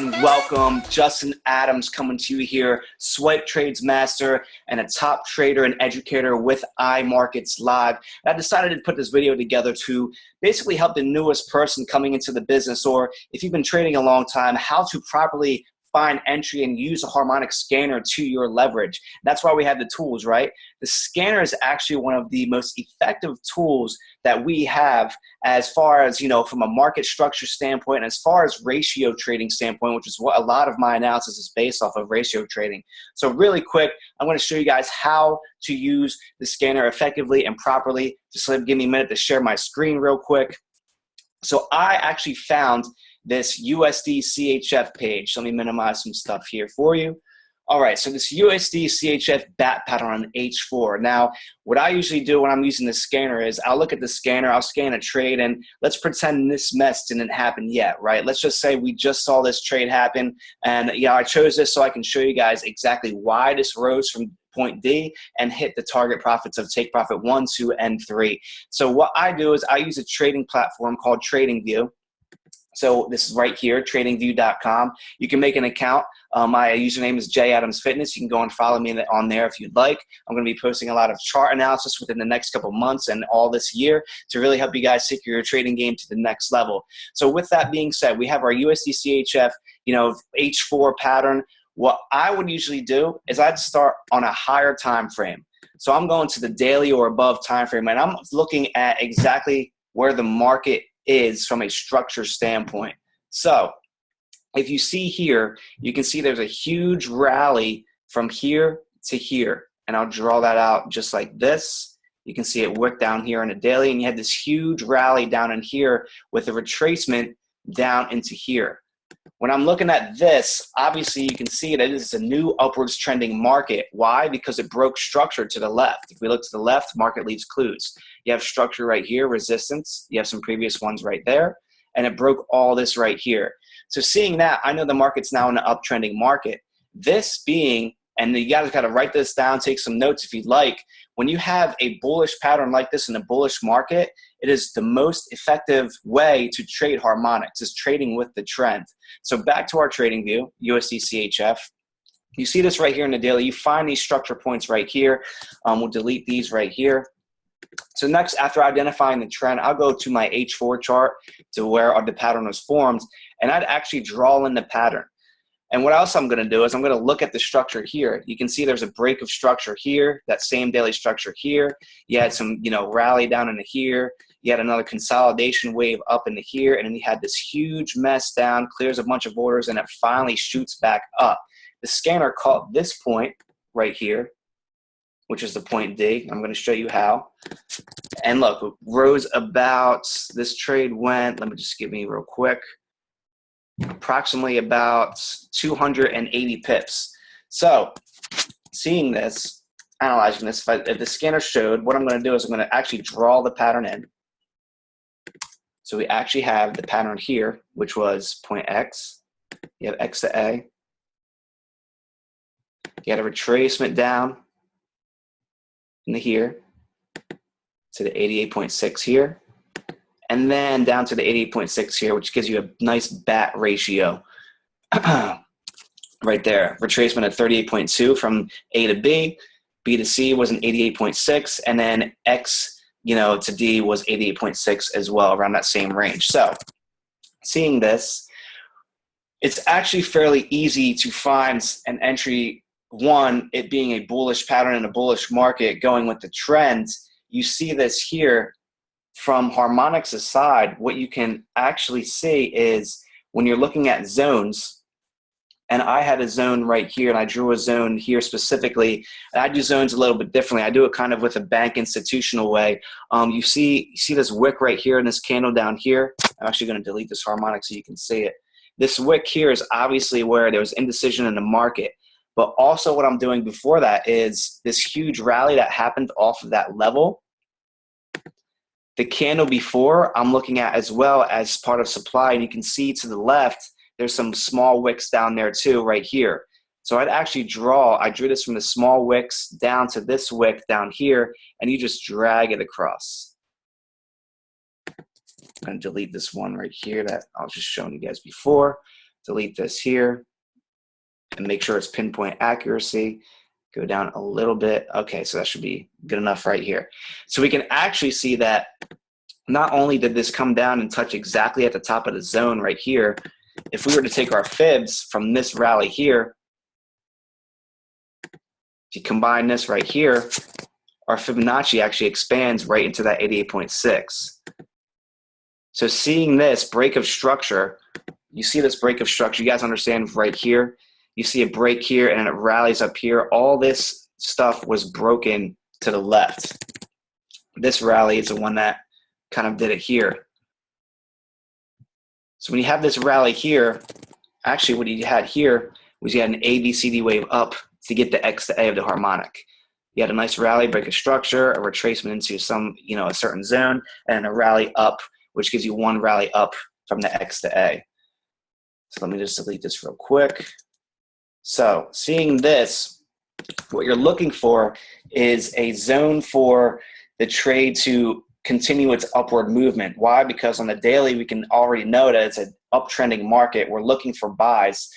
and welcome. Justin Adams coming to you here, swipe trades master and a top trader and educator with Imarketslive. I decided to put this video together to basically help the newest person coming into the business, or if you've been trading a long time, how to properly find entry and use a harmonic scanner to your leverage. That's why we have the tools, right? The scanner is actually one of the most effective tools that we have as far as, from a market structure standpoint, and as far as ratio trading standpoint, which is what a lot of my analysis is based off of, ratio trading. So really quick, I'm going to show you guys how to use the scanner effectively and properly. Just give me a minute to share my screen real quick. So I actually found this USD CHF page. Let me minimize some stuff here for you. All right, so this USD CHF bat pattern on H4. Now, what I usually do when I'm using the scanner is I'll look at the scanner, I'll scan a trade, and let's pretend this mess didn't happen yet, right? Let's just say we just saw this trade happen, and I chose this so I can show you guys exactly why this rose from point D and hit the target profits of take profit 1, 2, and 3. So what I do is I use a trading platform called TradingView. So this is right here, tradingview.com. You can make an account. My username is JAdamsFitness. You can go and follow me on there if you'd like. I'm going to be posting a lot of chart analysis within the next couple months and all this year to really help you guys take your trading game to the next level. So with that being said, we have our USD CHF, H4 pattern. What I would usually do is I'd start on a higher time frame. So I'm going to the daily or above time frame, and I'm looking at exactly where the market is from a structure standpoint. So if you see here, you can see there's a huge rally from here to here, and I'll draw that out just like this. You can see it wick down here in a daily, and you had this huge rally down in here with a retracement down into here. When I'm looking at this, obviously you can see that this is a new upwards trending market. Why? Because it broke structure to the left. If we look to the left, market leaves clues. You have structure right here, resistance. You have some previous ones right there, and it broke all this right here. So seeing that, I know the market's now in an uptrending market. This being, and you guys got to write this down, take some notes if you'd like. When you have a bullish pattern like this in a bullish market, it is the most effective way to trade harmonics, is trading with the trend. So back to our trading view, USD CHF. You see this right here in the daily. You find these structure points right here. We'll delete these right here. So next, after identifying the trend, I'll go to my H4 chart to where the pattern was formed, and I'd actually draw in the pattern. And what else I'm going to do is I'm going to look at the structure here. You can see there's a break of structure here, that same daily structure here. You had some, rally down into here. You had another consolidation wave up into here, and then you had this huge mess down, clears a bunch of orders, and it finally shoots back up. The scanner caught this point right here, which is the point D. I'm going to show you how. And look, it rose about, this trade went, let me just give me real quick, approximately about 280 pips. So seeing this, analyzing this, if the scanner showed, what I'm going to do is I'm going to actually draw the pattern in. So we actually have the pattern here, which was point X. You have X to A. You had a retracement down into here to the 88.6 here, and then down to the 88.6 here, which gives you a nice bat ratio right there. Retracement at 38.2 from A to B. B to C was an 88.6, and then X to D was 88.6 as well, around that same range. So seeing this, it's actually fairly easy to find an entry. One, it being a bullish pattern in a bullish market going with the trend. You see this here from harmonics aside. What you can actually see is when you're looking at zones, and I had a zone right here, and I drew a zone here specifically. And I do zones a little bit differently. I do it kind of with a bank institutional way. You see this wick right here and this candle down here. I'm actually going to delete this harmonic so you can see it. This wick here is obviously where there was indecision in the market. But also what I'm doing before that is this huge rally that happened off of that level. The candle before I'm looking at as well as part of supply, and you can see to the left, there's some small wicks down there too right here. So I drew this from the small wicks down to this wick down here, and you just drag it across. I'm going to delete this one right here that I was just showing you guys before. delete this here and make sure it's pinpoint accuracy. Go down a little bit. Okay, so that should be good enough right here. So we can actually see that not only did this come down and touch exactly at the top of the zone right here, if we were to take our fibs from this rally here, if you combine this right here, our Fibonacci actually expands right into that 88.6. So seeing this break of structure, you see this break of structure, you guys understand right here, you see a break here and it rallies up here. All this stuff was broken to the left. This rally is the one that kind of did it here. So when you have this rally here, actually what you had here was you had an ABCD wave up to get the X to A of the harmonic. You had a nice rally, break of structure, a retracement into some, a certain zone, and a rally up, which gives you one rally up from the X to A. So let me just delete this real quick. So seeing this, what you're looking for is a zone for the trade to continue its upward movement. Why? Because on the daily, we can already know that it's an uptrending market. We're looking for buys.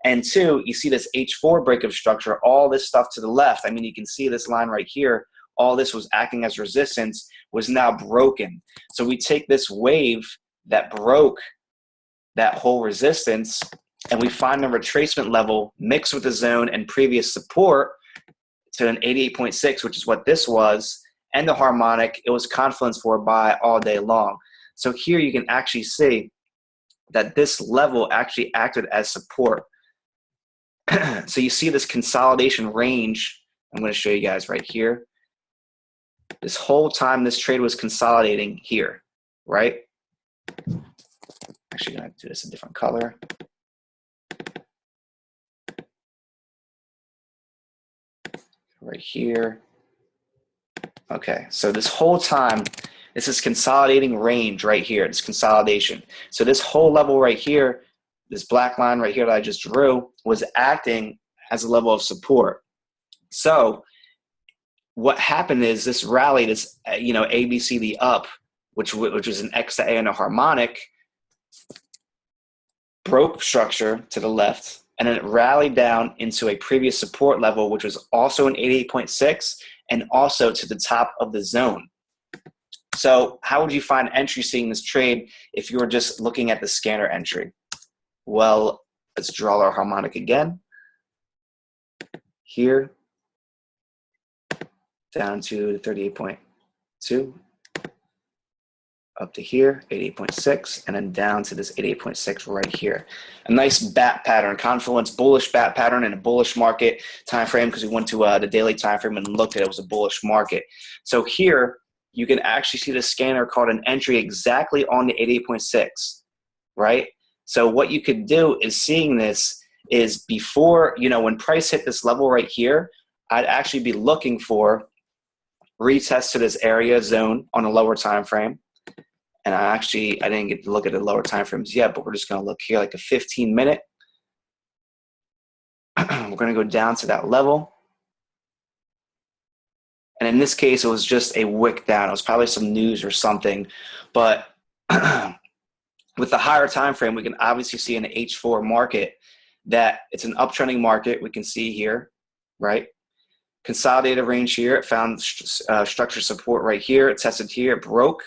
And two, you see this H4 break of structure, all this stuff to the left. I mean, you can see this line right here. All this was acting as resistance, was now broken. So we take this wave that broke that whole resistance, and we find the retracement level mixed with the zone and previous support to an 88.6, which is what this was, and the harmonic. It was confluence for a buy all day long. So here you can actually see that this level actually acted as support. So you see this consolidation range. I'm going to show you guys right here. This whole time this trade was consolidating here, right? Actually going to do this a different color. Right here. Okay, so this whole time, this is consolidating range right here, this consolidation. So this whole level right here, this black line right here that I just drew, was acting as a level of support. So what happened is this rally, this ABCD up, which was an X to A and a harmonic, broke structure to the left, and then it rallied down into a previous support level, which was also an 88.6 and also to the top of the zone. So how would you find entry seeing this trade if you were just looking at the scanner entry? Well, let's draw our harmonic again. Here, down to 38.2, up to here, 88.6, and then down to this 88.6 right here. A nice bat pattern, confluence, bullish bat pattern in a bullish market time frame, because we went to the daily time frame and looked at it was a bullish market. So here, you can actually see the scanner called an entry exactly on the 88.6, right? So what you could do is seeing this is before, when price hit this level right here, I'd actually be looking for retest to this area zone on a lower time frame. And I didn't get to look at the lower time frames yet, but we're just going to look here like a 15-minute. We're going to go down to that level. And in this case, it was just a wick down. It was probably some news or something. But with the higher time frame, we can obviously see in the H4 market that it's an uptrending market. We can see here, right? Consolidated range here. It found structure support right here. It tested here. It broke.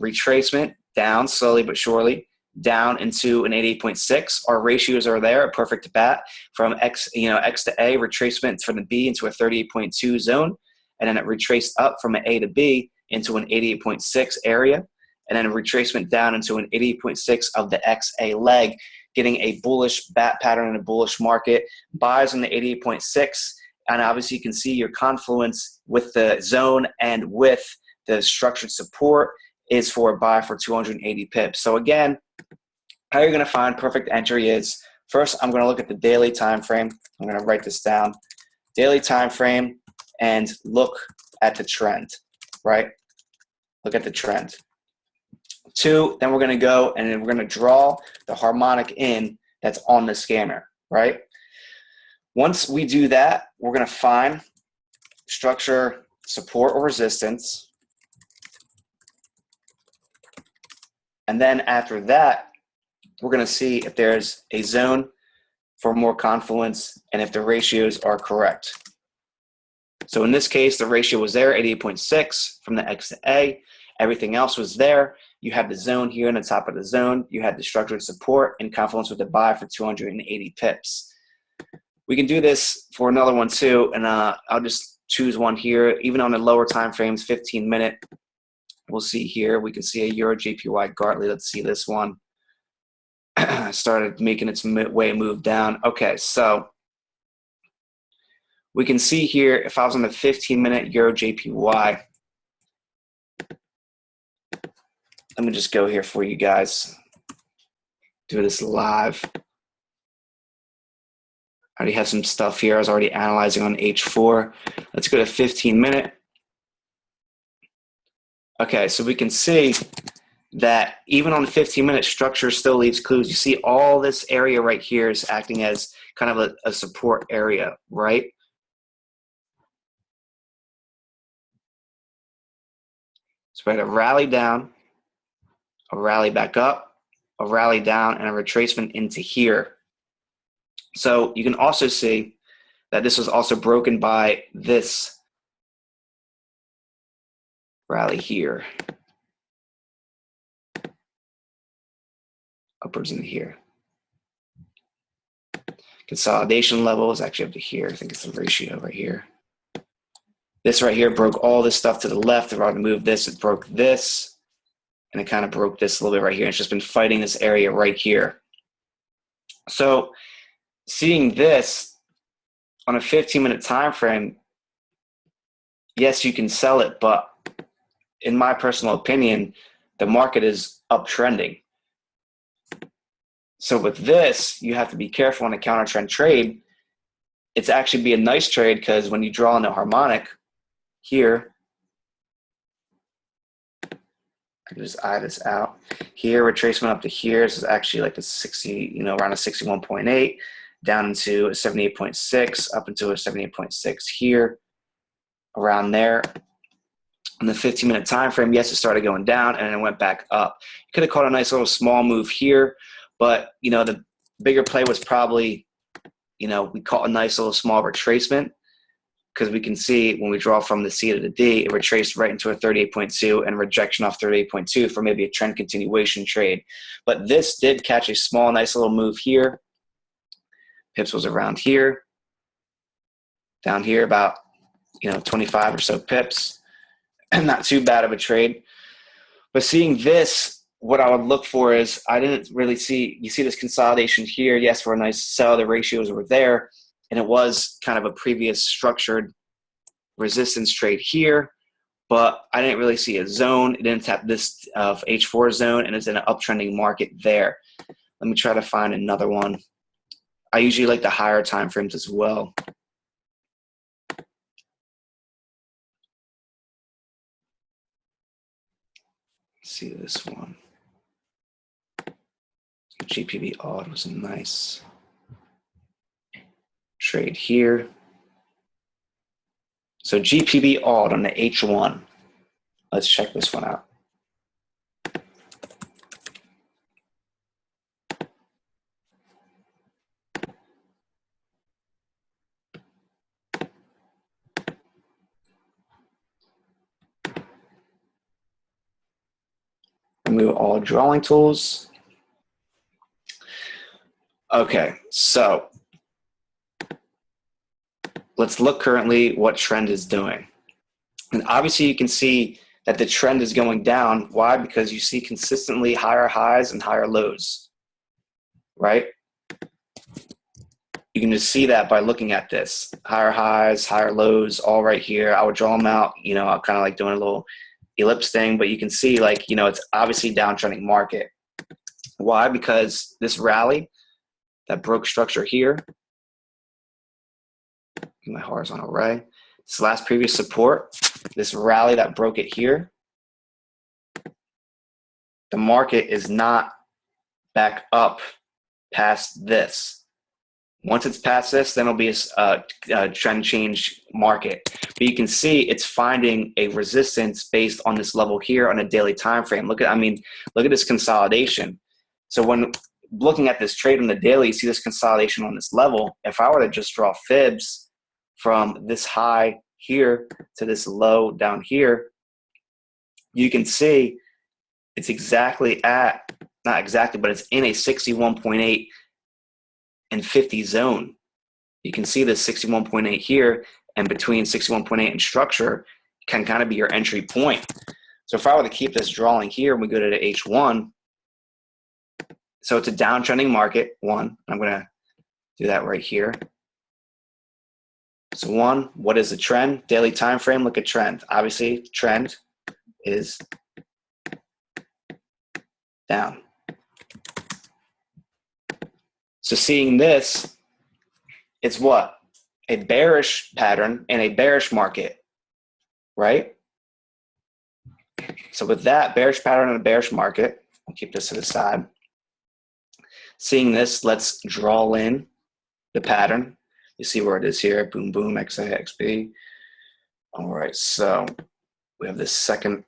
Retracement down slowly but surely down into an 88.6. Our ratios are there, a perfect bat from X to A, retracement from the B into a 38.2 zone, and then it retraced up from an A to B into an 88.6 area, and then a retracement down into an 88.6 of the XA leg, getting a bullish bat pattern in a bullish market. Buys on the 88.6, and obviously you can see your confluence with the zone and with the structured support is for a buy for 280 pips. So again, how you're going to find perfect entry is, first I'm going to look at the daily time frame. I'm going to write this down. Daily time frame, and look at the trend, right? Look at the trend. Two, then we're going to go and then we're going to draw the harmonic in that's on the scanner, right? Once we do that, we're going to find structure, support or resistance. And then after that, we're going to see if there's a zone for more confluence and if the ratios are correct. So in this case, the ratio was there, 88.6 from the X to A. Everything else was there. You had the zone here in the top of the zone. You had the structured support and confluence with the buy for 280 pips. We can do this for another one too, and I'll just choose one here. Even on the lower time frames, 15-minute, we'll see here. We can see a Euro JPY Gartley. Let's see this one. Started making its way move down. Okay, so we can see here, if I was on the 15-minute Euro JPY, let me just go here for you guys. Do this live. I already have some stuff here. I was already analyzing on H4. Let's go to 15-minute. Okay, so we can see that even on the 15-minute, structure still leaves clues. You see all this area right here is acting as kind of a support area, right? So we had a rally down, a rally back up, a rally down, and a retracement into here. So you can also see that this was also broken by this rally here, upwards into here. Consolidation level is actually up to here. I think it's the ratio right here. This right here broke all this stuff to the left. If I were to move this, it broke this, and it kind of broke this a little bit right here. It's just been fighting this area right here. So seeing this on a 15-minute time frame, yes, you can sell it, but in my personal opinion, the market is uptrending. So with this, you have to be careful on a counter trend trade. It's actually be a nice trade because when you draw in a harmonic here, I can just eye this out. Here, retracement up to here. This is actually like a 60, around a 61.8, down into a 78.6, up into a 78.6 here, around there. In the 15-minute time frame, yes, it started going down and then it went back up. You could have caught a nice little small move here, but the bigger play was probably, we caught a nice little small retracement because we can see when we draw from the C to the D, it retraced right into a 38.2 and rejection off 38.2 for maybe a trend continuation trade. But this did catch a small, nice little move here. Pips was around here, down here about 25 or so pips. Not too bad of a trade. But seeing this, what I would look for is I didn't really see, you see this consolidation here. Yes, for a nice sell, the ratios were there, and it was kind of a previous structured resistance trade here, but I didn't really see a zone. It didn't tap this H4 zone, and it's in an uptrending market there. Let me try to find another one. I usually like the higher time frames as well. Let's see this one. GPB odd was a nice trade here. So GPB odd on the H1. Let's check this one out. Remove all drawing tools. Okay, so let's look currently what trend is doing. And obviously you can see that the trend is going down. Why? Because you see consistently higher highs and higher lows, right? You can just see that by looking at this. Higher highs, higher lows, all right here. I would draw them out, I'm kind of like doing a little ellipse thing, but you can see it's obviously downtrending market. Why? Because this rally that broke structure here, my horizontal ray, this last previous support, this rally that broke it here, the market is not back up past this. Once it's past this, then it'll be a trend change market. But you can see it's finding a resistance based on this level here on a daily time frame. Look at this consolidation. So when looking at this trade on the daily, you see this consolidation on this level. If I were to just draw fibs from this high here to this low down here, you can see it's exactly at, not exactly, but it's in a 61.8 and 50 zone. You can see this 61.8 here, and between 61.8 and structure can kind of be your entry point. So if I were to keep this drawing here and we go to the H1, so it's a downtrending market, one. I'm going to do that right here. So one, what is the trend? Daily time frame, look at trend. Obviously, trend is down. So seeing this, it's what? A bearish pattern in a bearish market, right? So with that bearish pattern in a bearish market, I'll keep this to the side. Seeing this, let's draw in the pattern. You see where it is here, boom, boom, XA, XB. All right, so we have this second.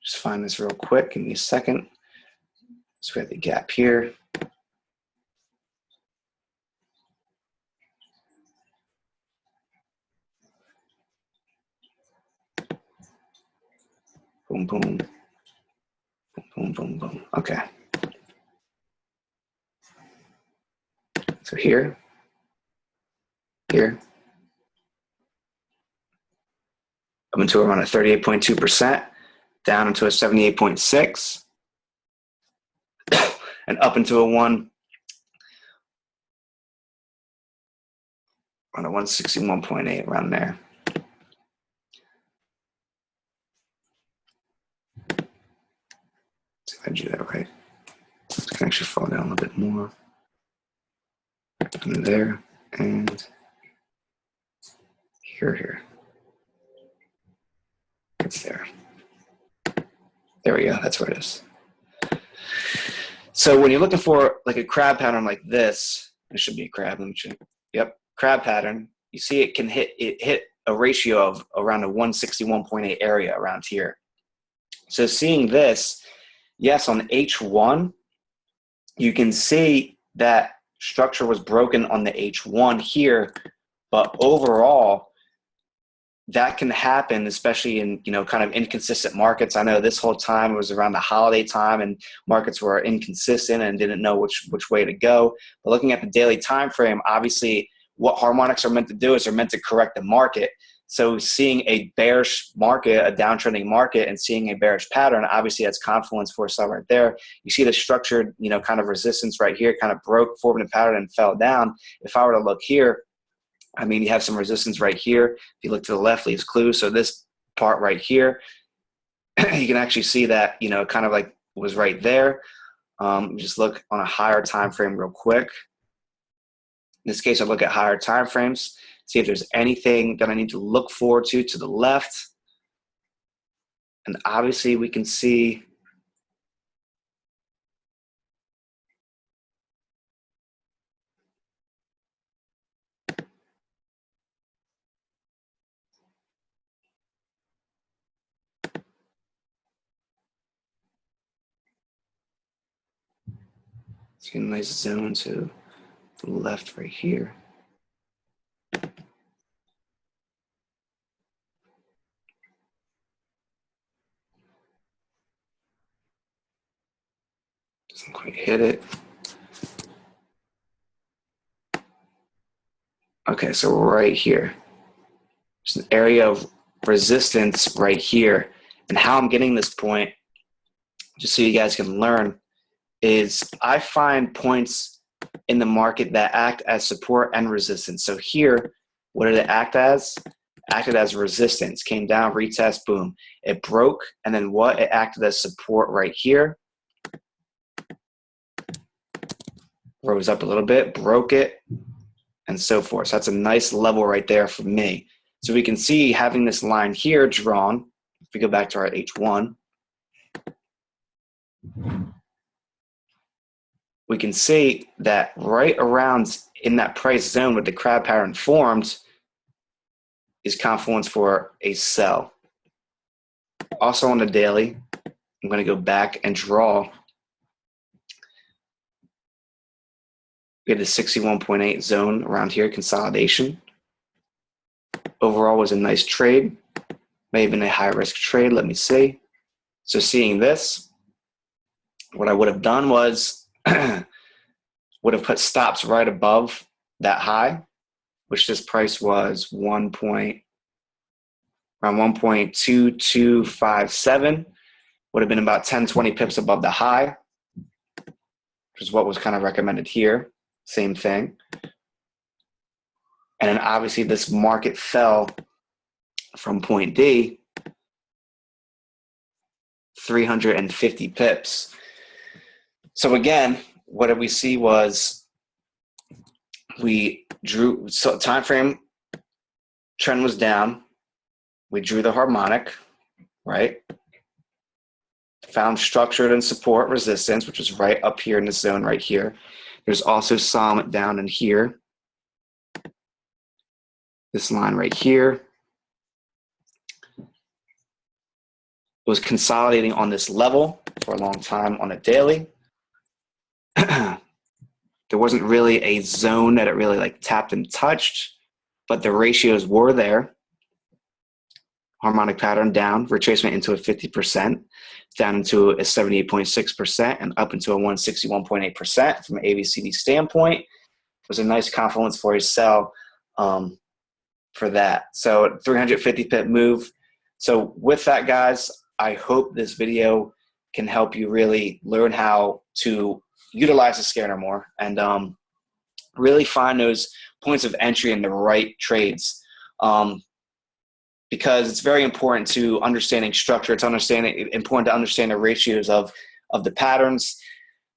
Just find this real quick, give me a second. So we have the gap here. Boom, boom, boom, boom, boom, boom. Okay. So here, up into around a 38.2%, down into a 78.6, and up into a one, around a 161.8, around there. See if I do that right. So I can actually fall down a little bit more. And there, and here. It's there. There we go, that's where it is. So when you're looking for like a crab pattern like this, it should be a crab, let me check. Yep, crab pattern, you see it can hit a ratio of around a 161.8 area around here. So seeing this, yes, on H1, you can see that structure was broken on the H1 here, but overall, that can happen, especially in, you know, kind of inconsistent markets. I know this whole time it was around the holiday time and markets were inconsistent and didn't know which way to go. But looking at the daily time frame, obviously what harmonics are meant to do is they're meant to correct the market. So seeing a bearish market, a downtrending market, and seeing a bearish pattern, obviously that's confluence for a sell right there. You see the structured, you know, kind of resistance right here, kind of broke, formed a pattern and fell down. If I were to look here, I mean, you have some resistance right here. If you look to the left, leaves clues. So this part right here, you can actually see that, you know, kind of like was right there. Just look on a higher time frame real quick. In this case, I look at higher time frames, see if there's anything that I need to look forward to the left. And obviously we can see a nice zone to the left right here. Doesn't quite hit it. Okay, so right here. There's an area of resistance right here. And how I'm getting this point, just so you guys can learn, is I find points in the market that act as support and resistance. So here, what did it act as? Acted as resistance, came down, retest, boom. It broke, and then what? It acted as support right here. Rose up a little bit, broke it, and so forth. So that's a nice level right there for me. So we can see having this line here drawn, if we go back to our H1, we can see that right around in that price zone with the crab pattern formed is confluence for a sell. Also on the daily, I'm going to go back and draw We had the 61.8 zone around here, consolidation. Overall was a nice trade. May have been a high risk trade, let me see. So seeing this, what I would have done was would have put stops right above that high, which this price was around 1.2257, would have been about 10-20 pips above the high, which is what was kind of recommended here. Same thing. And then obviously this market fell from point D 350 pips. So again, what did we see was we drew, so time frame trend was down. We drew the harmonic, right? Found structured and support resistance, which is right up here in this zone right here. There's also some down in here. This line right here. It was consolidating on this level for a long time on a daily. There wasn't really a zone that it really like tapped and touched, but the ratios were there. Harmonic pattern down, retracement into a 50%, down into a 78.6%, and up into a 161.8% from an ABCD standpoint. It was a nice confluence for a sell for that. So 350 pip move. So with that, guys, I hope this video can help you really learn how to utilize the scanner more and really find those points of entry in the right trades. Because it's very important to understanding structure. It's important to understand the ratios of the patterns,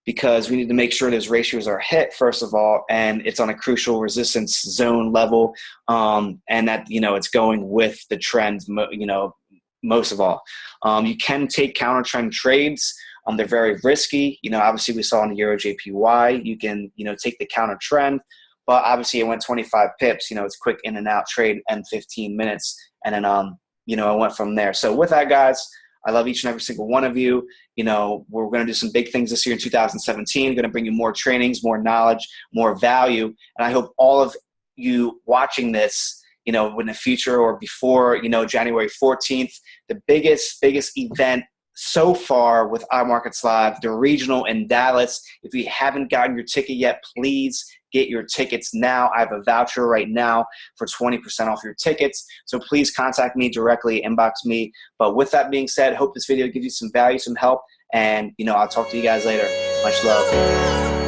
because we need to make sure those ratios are hit first of all, and it's on a crucial resistance zone level, and that it's going with the trend. Most of all, you can take counter trend trades. They're very risky. Obviously we saw in the Euro JPY, you can take the counter trend, but obviously it went 25 pips. It's quick in and out trade and 15 minutes. And then, I went from there. So with that, guys, I love each and every single one of you. We're going to do some big things this year in 2017. Going to bring you more trainings, more knowledge, more value. And I hope all of you watching this, in the future or before, January 14th, the biggest event so far with Imarketslive, the regional in Dallas. If you haven't gotten your ticket yet, please get your tickets now. I have a voucher right now for 20% off your tickets. So please contact me directly, inbox me. But with that being said, hope this video gives you some value, some help, and I'll talk to you guys later. Much love.